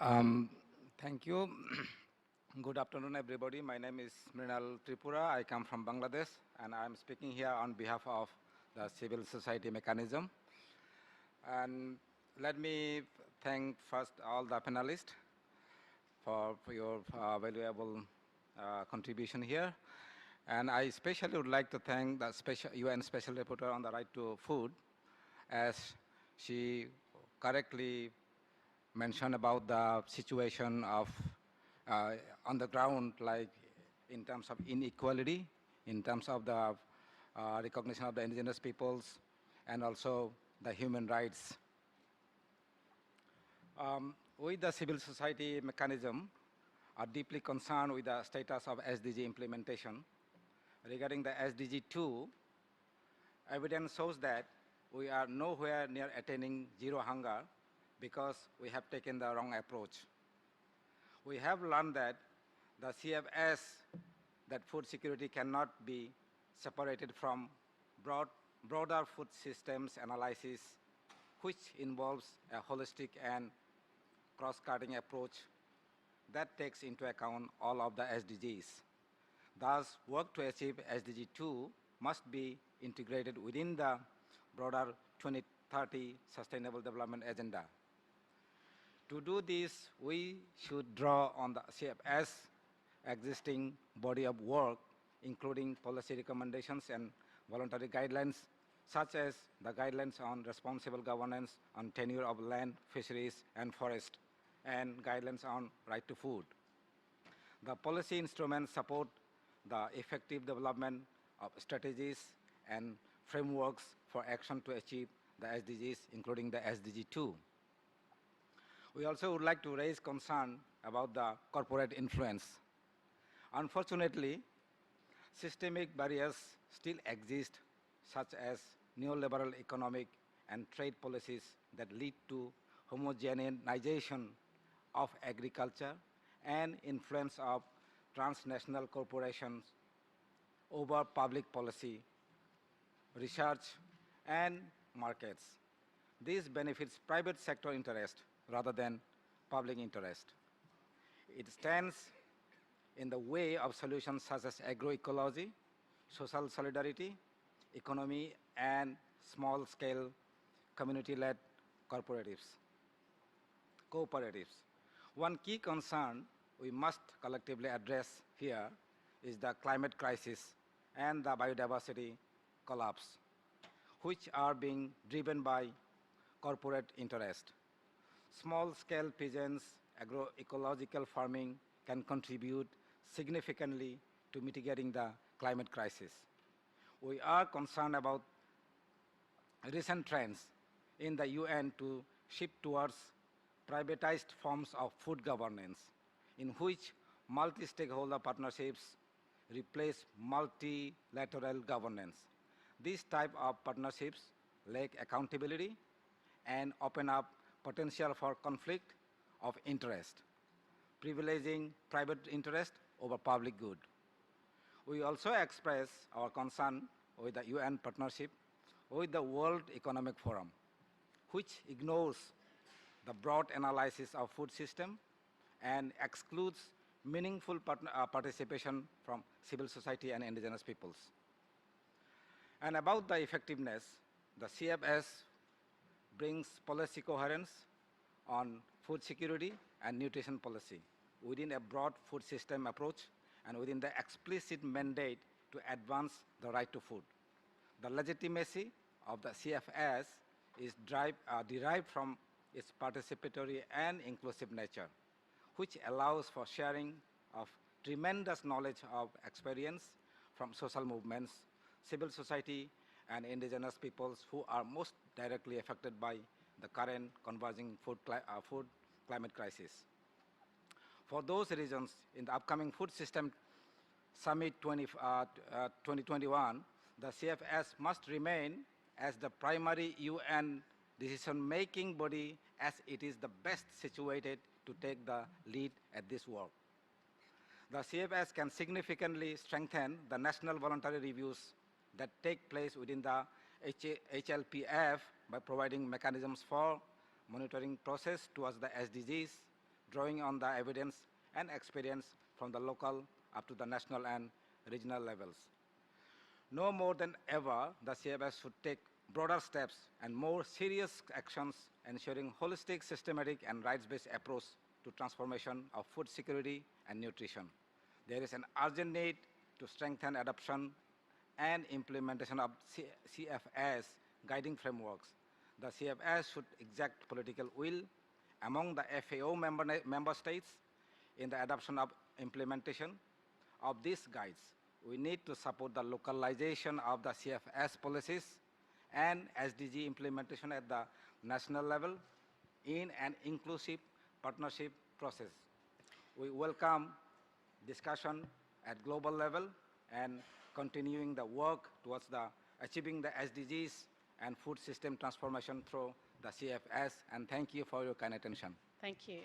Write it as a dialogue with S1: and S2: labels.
S1: Um, Thank you. Good afternoon, everybody. My name is Mrinal Tripura. I come from Bangladesh, and I'm speaking here on behalf of the civil society mechanism. And let me thank first all the panelists for your valuable contribution here. And I especially would like to thank the UN Special Rapporteur on the right to food, as she correctly mentioned about the situation of uh, on the ground, like in terms of inequality, in terms of the recognition of the indigenous peoples, and also the human rights. With the civil society mechanism, are deeply concerned with the status of SDG implementation. Regarding the SDG 2, evidence shows that we are nowhere near attaining zero hunger because we have taken the wrong approach. We have learned that the CFS, that food security cannot be separated from broader food systems analysis, which involves a holistic and cross-cutting approach that takes into account all of the SDGs. Thus, work to achieve SDG 2 must be integrated within the broader 2030 Sustainable Development Agenda. To do this, we should draw on the CFS existing body of work, including policy recommendations and voluntary guidelines, such as the guidelines on responsible governance, on tenure of land, fisheries, and forest, and guidelines on right to food. The policy instruments support the effective development of strategies and frameworks for action to achieve the SDGs, including the SDG 2. We also would like to raise concern about the corporate influence. Unfortunately, systemic barriers still exist, such as neoliberal economic and trade policies that lead to homogenization of agriculture and influence of transnational corporations over public policy, research, and markets. This benefits private sector interest rather than public interest. It stands in the way of solutions such as agroecology, social solidarity, economy, and small-scale community-led cooperatives. One key concern we must collectively address here is the climate crisis and the biodiversity collapse, which are being driven by corporate interest. Small-scale pigeons, agroecological farming can contribute significantly to mitigating the climate crisis. We are concerned about recent trends in the UN to shift towards privatized forms of food governance, in which multi-stakeholder partnerships replace multilateral governance. These type of partnerships lack accountability and open up potential for conflict of interest, privileging private interest over public good. We also express our concern with the UN partnership with the World Economic Forum, which ignores the broad analysis of food system and excludes meaningful participation from civil society and indigenous peoples. And about the effectiveness, the CFS brings policy coherence on food security and nutrition policy within a broad food system approach and within the explicit mandate to advance the right to food. The legitimacy of the CFS is derived from its participatory and inclusive nature, which allows for sharing of tremendous knowledge of experience from social movements, civil society, and indigenous peoples who are most directly affected by the current converging food climate crisis. For those reasons, in the upcoming Food System Summit 2021, the CFS must remain as the primary UN decision-making body, as it is the best situated to take the lead at this work. The CFS can significantly strengthen the national voluntary reviews that take place within the HLPF by providing mechanisms for monitoring process towards the SDGs, drawing on the evidence and experience from the local up to the national and regional levels. No more than ever, the CFS should take broader steps and more serious actions, ensuring holistic, systematic, and rights-based approach to transformation of food security and nutrition. There is an urgent need to strengthen adoption and implementation of CFS guiding frameworks. The CFS should exert political will among the FAO member states in the adoption of implementation of these guides. We need to support the localization of the CFS policies and SDG implementation at the national level in an inclusive partnership process. We welcome discussion at global level and continuing the work towards achieving the SDGs and food system transformation through the CFS. And thank you for your kind attention.
S2: Thank you.